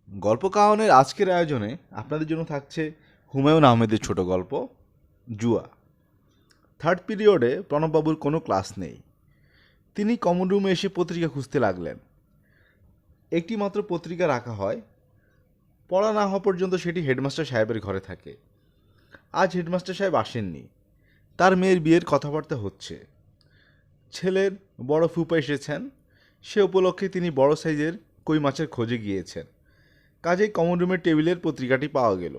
গল্প কাহনের আজকের আয়োজনে আপনাদের জন্য থাকছে হুমায়ুন আহমেদের ছোট গল্প জুয়া। থার্ড পিরিয়ডে প্রণববাবুর কোনো ক্লাস নেই। তিনি কমন রুমে এসে পত্রিকা খুঁজতে লাগলেন। একটি মাত্র পত্রিকা রাখা হয়, পড়া না হওয়া পর্যন্ত সেটি হেডমাস্টার সাহেবের ঘরে থাকে। আজ হেডমাস্টার সাহেব আসেননি। তার মেয়ের বিয়ের কথাবার্তা হচ্ছে। ছেলের বড় ফুপা এসেছেন, সে উপলক্ষে তিনি বড় সাইজের কই মাছের খোঁজে গিয়েছেন। কাজেই কমন রুমের টেবিলের পত্রিকাটি পাওয়া গেল।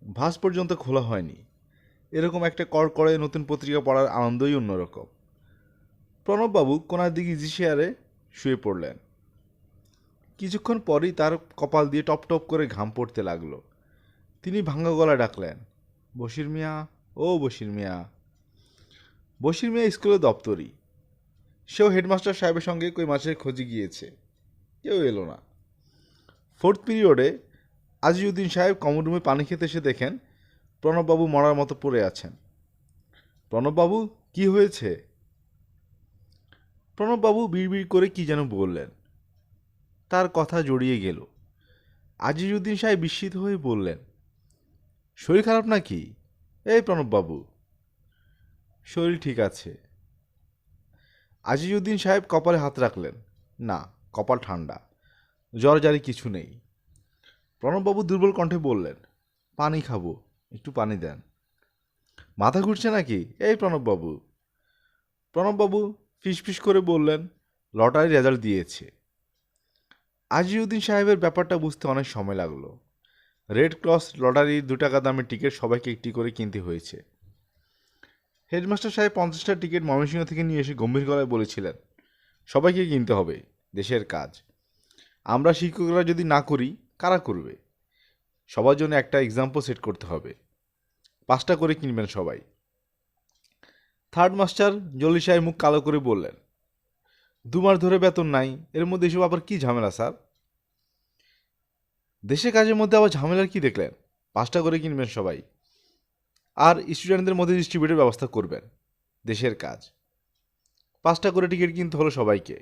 ভাঁজ পর্যন্ত খোলা হয়নি। এরকম একটা কড়কড়ে নতুন পত্রিকা পড়ার আনন্দই অন্যরকম। প্রণববাবু কোনার দিকে ইজি চেয়ারে শুয়ে পড়লেন। কিছুক্ষণ পরই তার কপাল দিয়ে টপ টপ করে ঘাম পড়তে লাগলো। তিনি ভাঙা গলায় ডাকলেন, বশির মিয়া, ও বশির মিয়া। বশির মিয়া স্কুলে দপ্তরি। সেও হেডমাস্টার সাহেবের সঙ্গে কই মাছের খোঁজে গিয়েছে। কেউ এলো না। ফোর্থ পিরিয়ডে আজিউদ্দিন সাহেব কমন রুমে পানি খেতে এসে দেখেন প্রণববাবু মরার মতো পড়ে আছেন। প্রণববাবু, কি হয়েছে? প্রণববাবু বিড়বিড় করে কি যেন বললেন। তার কথা জড়িয়ে গেল। আজিজউদ্দিন সাহেব বিস্মিত হয়ে বললেন, শরীর খারাপ নাকি? এই প্রণববাবু। শরীর ঠিক আছে। আজিজউদ্দিন সাহেব কপালে হাত রাখলেন। না, কপাল ঠান্ডা, জ্বর জারি কিছু নেই। প্রণববাবু দুর্বল কণ্ঠে বললেন, পানি খাবো, একটু পানি দেন। মাথা ঘুরছে নাকি? এই প্রণববাবু। প্রণববাবু ফিসফিস করে বললেন, লটারি রেজাল্ট দিয়েছে। আজিউদ্দিন সাহেবের ব্যাপারটা বুঝতে অনেক সময় লাগলো। রেড ক্রস লটারির 2 টাকা দামের টিকিট সবাইকে একটি করে কিনতে হয়েছে। হেডমাস্টার সাহেব 50টা টিকিট ময়মনসিংহ থেকে নিয়ে এসে গম্ভীর গলায় বলেছিলেন, সবাইকে কিনতে হবে, দেশের কাজ। আমরা শিক্ষকরা যদি না করি, কারা করবে? সবার জন্য একটা এক্সাম্পল সেট করতে হবে। 5টা করে কিনবেন সবাই। থার্ড মাস্টার জলি সাহেব মুখ কালো করে বললেন, 2 মাস ধরে বেতন নাই, এর মধ্যে এসব আবার কি ঝামেলা স্যার? দেশের কাজের মধ্যে আবার ঝামেলার কি দেখলেন? 5টা করে কিনবেন সবাই, আর স্টুডেন্টদের মধ্যে ডিস্ট্রিবিউটের ব্যবস্থা করবেন, দেশের কাজ। 5টা করে টিকিট কিনতে হলো সবাইকে।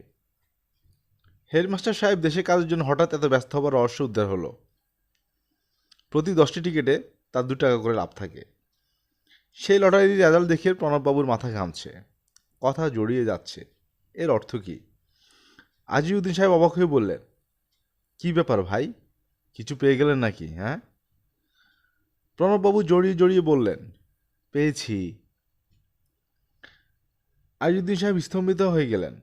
হেডমাস্টার সাহেব দেশের কাজের জন্য হঠাৎ এত ব্যস্ত হবার রহস্য উদ্ধার হলো। প্রতি 10টি টিকিটে তার 2 টাকা করে লাভ থাকে। সেই লটারির রেজাল্ট দেখে প্রণববাবুর মাথা ঘামছে, কথা জড়িয়ে যাচ্ছে। এর অর্থ কী? আজিউদ্দিন সাহেব অবাক হয়ে বললেন, কি ব্যাপার ভাই, কিছু পেয়ে গেলেন নাকি? হ্যাঁ? প্রণববাবু জড়িয়ে জড়িয়ে বললেন, পেয়েছি। আজিউদ্দিন সাহেব স্তম্ভিত হয়ে গেলেন।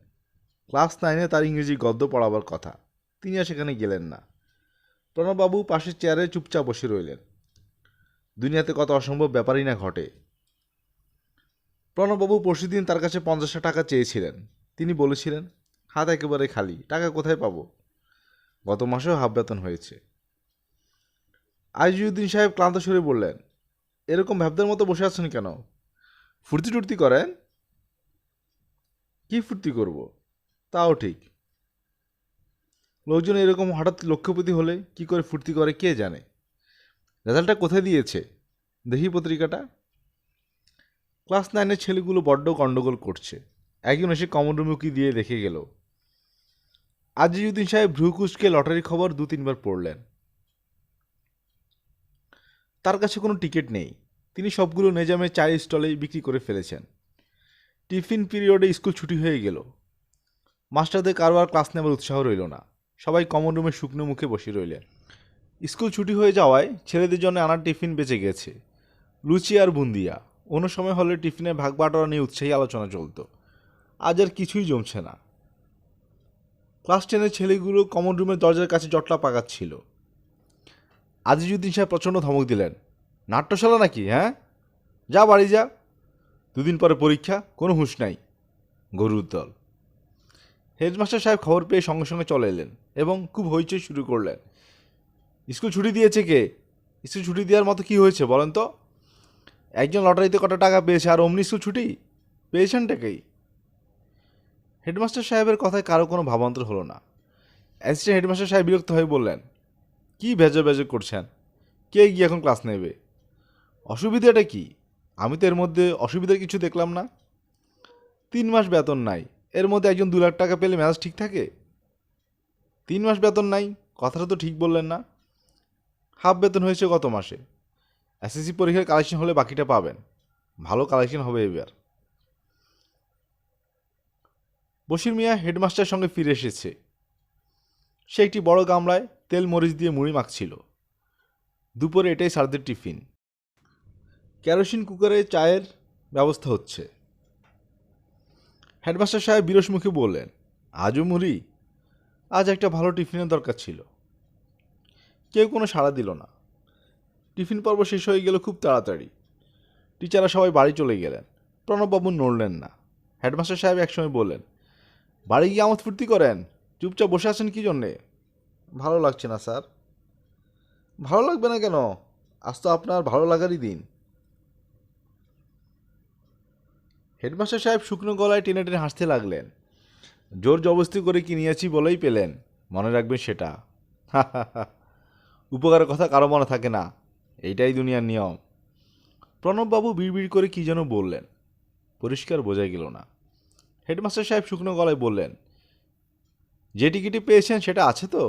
ক্লাস 9-এ তার ইংরেজি গদ্য পড়াবার কথা, তিনি আর সেখানে গেলেন না। প্রণববাবু পাশের চেয়ারে চুপচাপ বসে রইলেন। দুনিয়াতে কত অসম্ভব ব্যাপারই না ঘটে। প্রণববাবু পরশুদিন তার কাছে 50 টাকা চেয়েছিলেন। তিনি বলেছিলেন, হাত একেবারে খালি, টাকা কোথায় পাবো? গত মাসেও হাফ বেতন হয়েছে। আজিউদ্দিন সাহেব ক্লান্ত স্বরে বললেন, এরকম ভ্যাবদের মতো বসে আছেন কেন? ফুর্তি টুর্তি করেন? কি ফুর্তি করব? তাও ঠিক। লোকজন এরকম হঠাৎ লক্ষ্যপতি হলে কি করে ফুর্তি করে কে জানে। রেজাল্টটা কোথায় দিয়েছে? দেখি পত্রিকাটা। ক্লাস 9-এর ছেলেগুলো বড্ড গণ্ডগোল করছে। একজন এসে কমন রুমে উকি দিয়ে দেখে গেল। আজিজউদ্দিন সাহেব ভ্রু কুঁচকে লটারি খবর 2-3 বার পড়লেন। তার কাছে কোনো টিকিট নেই। তিনি সবগুলো নেজামে চায়ের স্টলেই বিক্রি করে ফেলেছেন। টিফিন পিরিয়ডে স্কুল ছুটি হয়ে গেল। মাস্টারদের কারো আর ক্লাস নেওয়ার উৎসাহ রইল না। সবাই কমন রুমে শুকনো মুখে বসে রইলেন। স্কুল ছুটি হয়ে যাওয়ায় ছেলেদের জন্য আনার টিফিন বেঁচে গেছে, লুচি আর বুন্দিয়া। অন্য সময় হলে টিফিনের ভাগ বাটোয়ারা নিয়ে উৎসাহী আলোচনা চলত। আজ আর কিছুই জমছে না। ক্লাস 10-এর ছেলেগুলো কমন রুমের দরজার কাছে জটলা পাকাচ্ছিল। আজিজউদ্দিন সাহেব প্রচণ্ড ধমক দিলেন, নাট্যশালা নাকি? হ্যাঁ, যা বাড়ি যা, 2 দিন পরে পরীক্ষা, কোনো হুঁশ নাই, গরুর দল। হেডমাস্টার সাহেব খবর পেয়ে সঙ্গে সঙ্গে চলে এলেন এবং খুব হইচই শুরু করলেন। স্কুল ছুটি দিয়েছে কে? স্কুল ছুটি দেওয়ার মতো কি হয়েছে বলেন তো? একজন লটারিতে কত টাকা পেয়েছে আর অমনি স্কুল ছুটি? পেয়েছেনটাকেই। হেডমাস্টার সাহেবের কথায় কারো কোনো ভাবান্তর হলো না। অ্যাসিস্ট্যান্ট হেডমাস্টার সাহেব বিরক্ত হয়ে বললেন, কি ভেজা ভেজা করছেন? কে গিয়ে এখন ক্লাস নেবে? অসুবিধাটা কি? আমি তো এর মধ্যে অসুবিধার কিছু দেখলাম না। 3 মাস বেতন নাই, এর মধ্যে একজন 2 লাখ টাকা পেলে মেজাজ ঠিক থাকে? 3 মাস বেতন নাই, কথাটা তো ঠিক বললেন না। হাফ বেতন হয়েছে গত মাসে। এসএসসি পরীক্ষার কালেকশন হলে বাকিটা পাবেন। ভালো কালেকশন হবে এবার। বশির মিয়া হেডমাস্টারের সঙ্গে ফিরে এসেছে। সে একটি বড় গামলায় তেল মরিচ দিয়ে মুড়ি মাখছিল। দুপুরে এটাই স্যারদের টিফিন। কেরোসিন কুকারে চায়ের ব্যবস্থা হচ্ছে। হেডমাস্টার সাহেব বিরস মুখে বললেন, আজও মুড়ি? আজ একটা ভালো টিফিনের দরকার ছিল। কেউ কোনো সাড়া দিল না। টিফিন পর্ব শেষ হয়ে গেল খুব তাড়াতাড়ি। টিচাররা সবাই বাড়ি চলে গেলেন। প্রণববাবু নড়লেন না। হেডমাস্টার সাহেব একসময় বললেন, বাড়ি গিয়ে আমোদ ফুর্তি করেন, চুপচাপ বসে আছেন কী জন্যে? ভালো লাগছে না স্যার। ভালো লাগবে না কেন? আজ তো আপনার ভালো লাগারই দিন। হেডমাস্টার সাহেব শুকনো গলায় টেনে টেনে হাসতে লাগলেন। জোর জবস্তি করে কি নিয়েছি বলেই পেলেন, মনে রাখবেন সেটা। হা হা হা। উপকারের কথা কারো মনে থাকে না, এইটাই দুনিয়ার নিয়ম। প্রণববাবু বিড়বিড় করে কী যেন বললেন, পরিষ্কার বোঝা গেল না। হেডমাস্টার সাহেব শুকনো গলায় বললেন, যে টিকিটে পেয়েছেন সেটা আছে তো?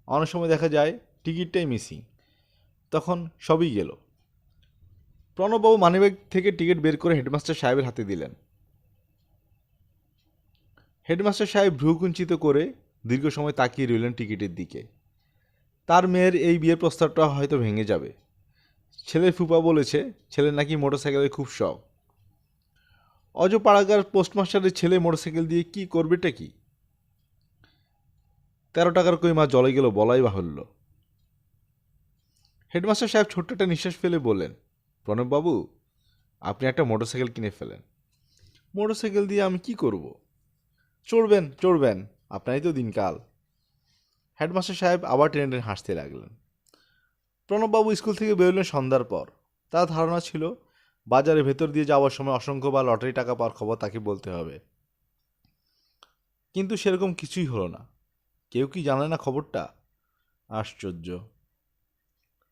অনেক সময় দেখা যায় টিকিটটাই মিসিং, তখন সবই গেল। প্রণববাবু মানিব্যাগ থেকে টিকিট বের করে হেডমাস্টার সাহেবের হাতে দিলেন। হেডমাস্টার সাহেব ভ্রুকুঞ্চিত করে দীর্ঘ সময় তাকিয়ে রইলেন টিকিটের দিকে। তার মেয়ের এই বিয়ের প্রস্তাবটা হয়তো ভেঙে যাবে। ছেলের ফুপা বলেছে ছেলের নাকি মোটরসাইকেলের খুব শখ। অজপাড়াগার পোস্টমাস্টারের ছেলে মোটরসাইকেল দিয়ে কি করবেটা কি? 13 টাকার কই মা জলে গেল বলাই বাহুল্য। হেডমাস্টার সাহেব ছোট্ট একটা নিঃশ্বাস ফেলে বললেন, প্রণববাবু, আপনি একটা মোটরসাইকেল কিনে ফেলেন। মোটরসাইকেল দিয়ে আমি কি করব? চড়বেন চড়বেন, আপনারই তো দিনকাল। হেডমাস্টার সাহেব আবার টেনে টেনে হাসতে লাগলেন। প্রণববাবু স্কুল থেকে বেরোলেন সন্ধ্যার পর। তার ধারণা ছিল বাজারের ভেতর দিয়ে যাওয়ার সময় অসংখ্য বা লটারি টাকা পাওয়ার খবর তাকে বলতে হবে। কিন্তু সেরকম কিছুই হলো না। কেউ কি জানে না খবরটা? আশ্চর্য।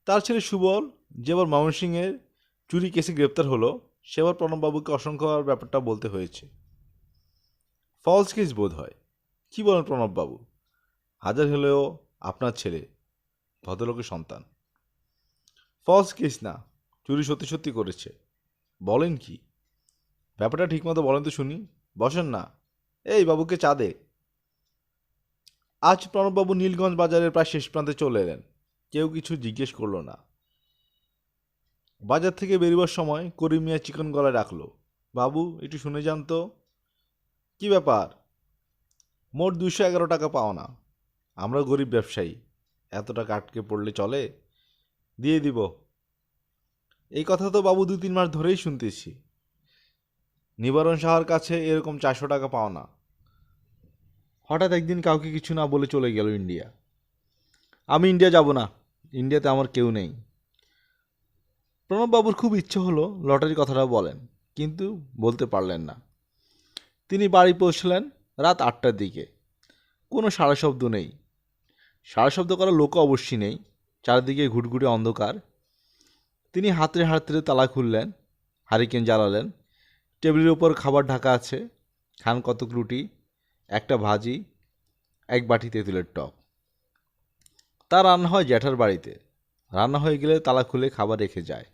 তার ছেলে সুবল যেবার ময়মনসিংহের চুরি কেসে গ্রেপ্তার হলো, সেবার প্রণববাবুকে অসংখ্য ব্যাপারটা বলতে হয়েছে। ফলস কেস বোধ হয়। কী বলেন প্রণববাবু? হাজার হলেও আপনার ছেলে, ভদ্রলোকের সন্তান। ফলস কেস না, চুরি সত্যি সত্যি করেছে। বলেন কি? ব্যাপারটা ঠিকমতো বলেন তো শুনি। বসেন না, এই বাবুকে চা দে। আজ প্রণববাবু নীলগঞ্জ বাজারের প্রায় শেষ প্রান্তে চলে এলেন। কেউ কিছু জিজ্ঞেস করল না। বাজার থেকে বেরোবার সময় করিম মিয়া চিকন গলায় ডাকলো, বাবু একটু শুনে যান তো। কী ব্যাপার? মোট 211 টাকা পাওনা। আমরা গরিব ব্যবসায়ী, এত টাকা আটকে পড়লে চলে? দিয়ে দিব। এই কথা তো বাবু 2-3 মাস ধরেই শুনতেছি। নিবারণ সাহার কাছে এরকম 400 টাকা পাওনা। হঠাৎ একদিন কাউকে কিছু না বলে চলে গেল ইন্ডিয়া। আমি ইন্ডিয়া যাব না, ইন্ডিয়াতে আমার কেউ নেই। প্রণববাবুর খুব ইচ্ছে হলো লটারির কথাটা বলেন, কিন্তু বলতে পারলেন না। তিনি বাড়ি পৌঁছলেন রাত 8টার দিকে। কোনো সাড়া শব্দ নেই। সাড়া শব্দ করার লোকও অবশ্যই নেই। চারদিকে ঘুটঘুটে অন্ধকার। তিনি হাতড়ে হাতড়ে তালা খুললেন, হারিকেন জ্বালালেন। টেবিলের উপর খাবার ঢাকা আছে। খান কতক রুটি, একটা ভাজি, এক বাটি তেঁতুলের টক। তা রান্না হয় জ্যাঠার বাড়িতে। রান্না হয়ে গেলে তালা খুলে খাবার রেখে যায়।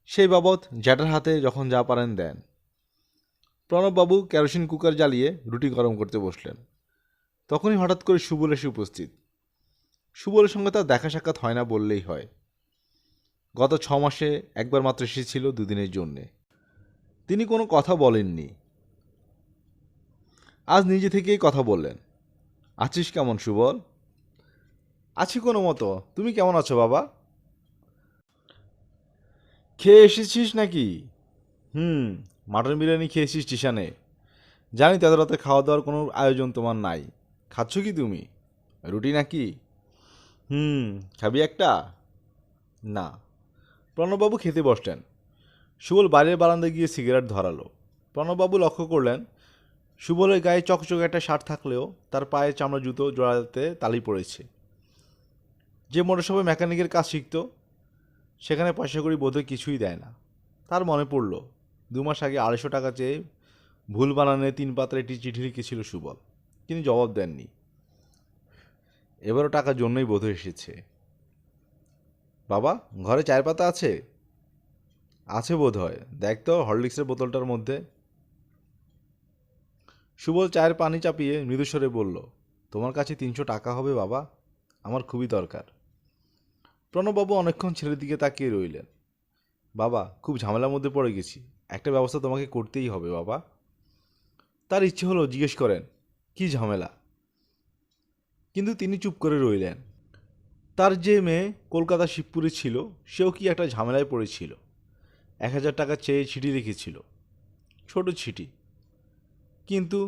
সেই বাবদ জ্যাঠার হাতে যখন যা পারেন দেন। প্রণববাবু কেরোসিন কুকার জ্বালিয়ে রুটি গরম করতে বসলেন। তখনই হঠাৎ করে সুবল এসে উপস্থিত। সুবলের সঙ্গে তার দেখা সাক্ষাৎ হয় না বললেই হয়। গত 6 মাসে একবার মাত্র এসেছিল 2 দিনের জন্যে। তিনি কোনো কথা বলেননি। আজ নিজে থেকেই কথা বললেন। আছিস কেমন সুবল? আছি কোনো মতো। তুমি কেমন আছো বাবা? খেয়ে এসেছিস নাকি? হুম, মাটন বিরিয়ানি খেয়েছিস স্টেশনে। জানি তো এত রাতে খাওয়া দাওয়ার কোনো আয়োজন তোমার নাই। খাচ্ছ কি তুমি? রুটি নাকি? হুম, খাবি একটা? না। প্রণববাবু খেতে বসলেন। সুবল বাইরের বারান্দায় গিয়ে সিগারেট ধরালো। প্রণববাবু লক্ষ্য করলেন সুবলের গায়ে চকচকে একটা শার্ট থাকলেও তার পায়ে চামড়া জুতো জোড়াতে তালি পড়েছে। যে মোটরসাইকেল মেকানিকের কাজ শিখত, সেখানে পয়সা কড়ি বোধহয় কিছুই দেয় না। তার মনে পড়ল 2 মাস আগে 250 টাকা চেয়ে ভুল বানানে 3 পাতার একটি চিঠি লিখেছিল সুবল। তিনি জবাব দেননি। এবারও টাকার জন্যই বোধ এসেছে। বাবা, ঘরে চায়ের পাতা আছে? আছে বোধ হয়, দেখ তো হরলিক্সের বোতলটার মধ্যে। সুবল চায়ের পানি চাপিয়ে মৃদুস্বরে বলল, তোমার কাছে 300 টাকা হবে বাবা? আমার খুবই দরকার। প্রণববাবু অনেকক্ষণ ছেলের দিকে তাকিয়ে রইলেন। বাবা, খুব ঝামেলার মধ্যে পড়ে গেছি, একটা ব্যবস্থা তোমাকে করতেই হবে বাবা। তার ইচ্ছে হলো জিজ্ঞেস করেন, কি ঝামেলা, কিন্তু তিনি চুপ করে রইলেন। তার যে মেয়ে কলকাতা শিবপুরে ছিল, সেও কি একটা ঝামেলায় পড়েছিল। 1000 টাকা চেয়ে চিঠি লিখেছিল, ছোট চিঠি, কিন্তু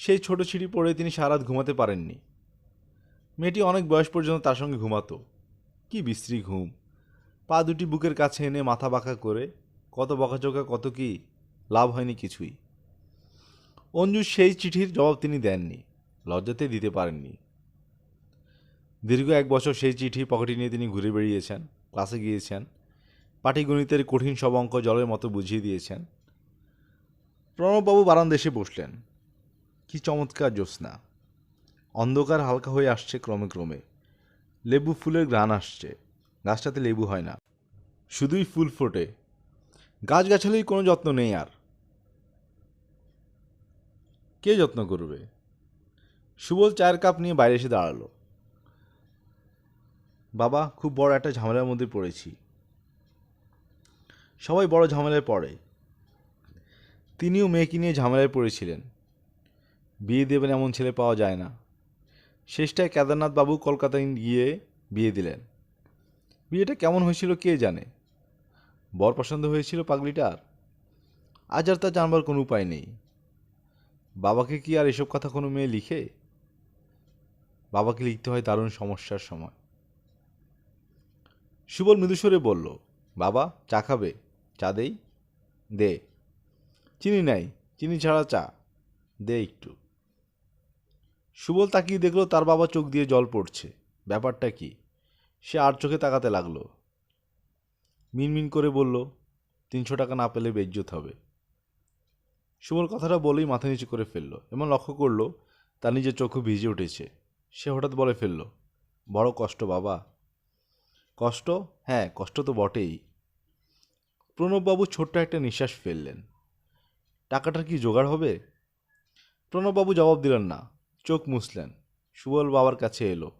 সেই ছোট চিঠি পড়ে তিনি সারা রাত ঘুমাতে পারেননি। মেয়েটি অনেক বয়স পর্যন্ত তার সঙ্গে ঘুমাতো। কি বিশ্রী ঘুম! পা দুটি বুকের কাছে এনে মাথা বাঁকা করে কত বকাঝকা, কত কি, লাভ হয়নি কিছুই। অঞ্জুর সেই চিঠির জবাব তিনি দেননি, লজ্জাতে দিতে পারেননি। দীর্ঘ 1 বছর সেই চিঠি পকেটে নিয়ে তিনি ঘুরে বেরিয়েছেন, ক্লাসে গিয়েছেন, পাটিগণিতের কঠিন সব অঙ্ক জলের মতো বুঝিয়ে দিয়েছেন। প্রণববাবু বারান্দায় এসে বসলেন। কি চমৎকার জ্যোৎস্না! অন্ধকার হালকা হয়ে আসছে ক্রমে ক্রমে। লেবু ফুলের ঘ্রাণ আসছে। গাছটাতে লেবু হয় না, শুধুই ফুল ফোটে। গাছগাছালির কোনো যত্ন নেই আর। কে যত্ন করবে? সুবল চায়ের কাপ নিয়ে বাইরে এসে দাঁড়ালো। বাবা, খুব বড় একটা ঝামেলার মধ্যে পড়েছি। সবাই বড় ঝামেলায় পড়ে। তিনিও মেয়েকে নিয়ে ঝামেলায় পড়েছিলেন। বিয়ে দেবেন এমন ছেলে পাওয়া যায় না। শেষটায় কেদারনাথ বাবু কলকাতায় গিয়ে বিয়ে দিলেন। বিয়েটা কেমন হয়েছিল কে জানে। বর পছন্দ হয়েছিল পাগলিটার? আজ আর তা জানবার কোনো উপায় নেই। বাবাকে কি আর এসব কথা কোনো মেয়ে লিখে? বাবাকে লিখতে হয় দারুণ সমস্যার সময়। সুবল মৃদুস্বরে বলল, বাবা, চা খাবে? চা দেই? দে। চিনি নাই, চিনি ছাড়া চা দে একটু। সুবল তাকিয়ে দেখল তার বাবা চোখ দিয়ে জল পড়ছে। ব্যাপারটা কি? সে আর চোখে তাকাতে লাগলো। মিনমিন করে বলল, 300 টাকা না পেলে বেইজ্জত হবে। সুবল কথাটা বলেই মাথা নিচু করে ফেলল এবং লক্ষ্য করল তার নিজের চোখও ভিজে উঠেছে। সে হঠাৎ বলে ফেলল, বড় কষ্ট বাবা। কষ্ট? হ্যাঁ, কষ্ট তো বটেই। প্রণববাবু ছোট্ট একটা নিঃশ্বাস ফেললেন। টাকাটার কি জোগাড় হবে? প্রণববাবু জবাব দিলেন না, চোখ মুছলেন। সুবল বাবার কাছে এলো।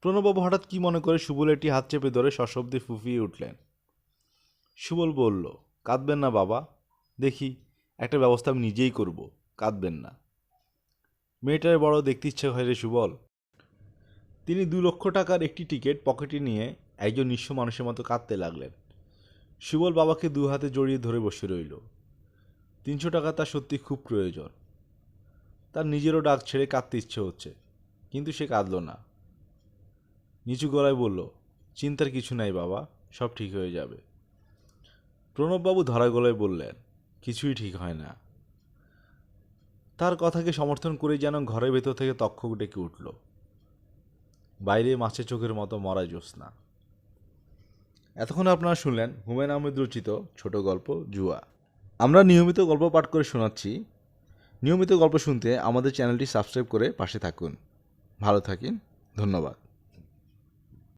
প্রণববাবু হঠাৎ কি মনে করে সুবলের একটি হাত চেপে ধরে সশব্দে ফুঁফিয়ে উঠলেন। সুবল বলল, কাঁদবেন না বাবা, দেখি একটা ব্যবস্থা আমি নিজেই করব, কাঁদবেন না। মেয়েটার বড় দেখতে ইচ্ছে হয় রে সুবল। তিনি 2 লক্ষ টাকার একটি টিকিট পকেটে নিয়ে একজন নিঃস্ব মানুষের মতো কাঁদতে লাগলেন। সুবল বাবাকে 2 হাতে জড়িয়ে ধরে বসে রইল। 300 টাকা তার সত্যি খুব প্রয়োজন। তার নিজেরও ডাক ছেড়ে কাঁদতে ইচ্ছে হচ্ছে, কিন্তু সে কাঁদল না। নিচু গলায় বলল, চিন্তার কিছু নাই বাবা, সব ঠিক হয়ে যাবে। প্রণববাবু ধরা গলায় বললেন, কিছুই ঠিক হয় না। তার কথাকে সমর্থন করে যেন ঘরের ভেতর থেকে তক্ষক ডেকে উঠল। বাইরে মাছের চোখের মতো মরা জ্যোৎস্না। এতক্ষণ আপনারা শুনলেন হুমায়ুন আহমেদ রচিত ছোট গল্প জুয়া। আমরা নিয়মিত গল্প পাঠ করে শোনাচ্ছি। নিয়মিত গল্প শুনতে আমাদের চ্যানেলটি সাবস্ক্রাইব করে পাশে থাকুন। ভালো থাকুন, ধন্যবাদ।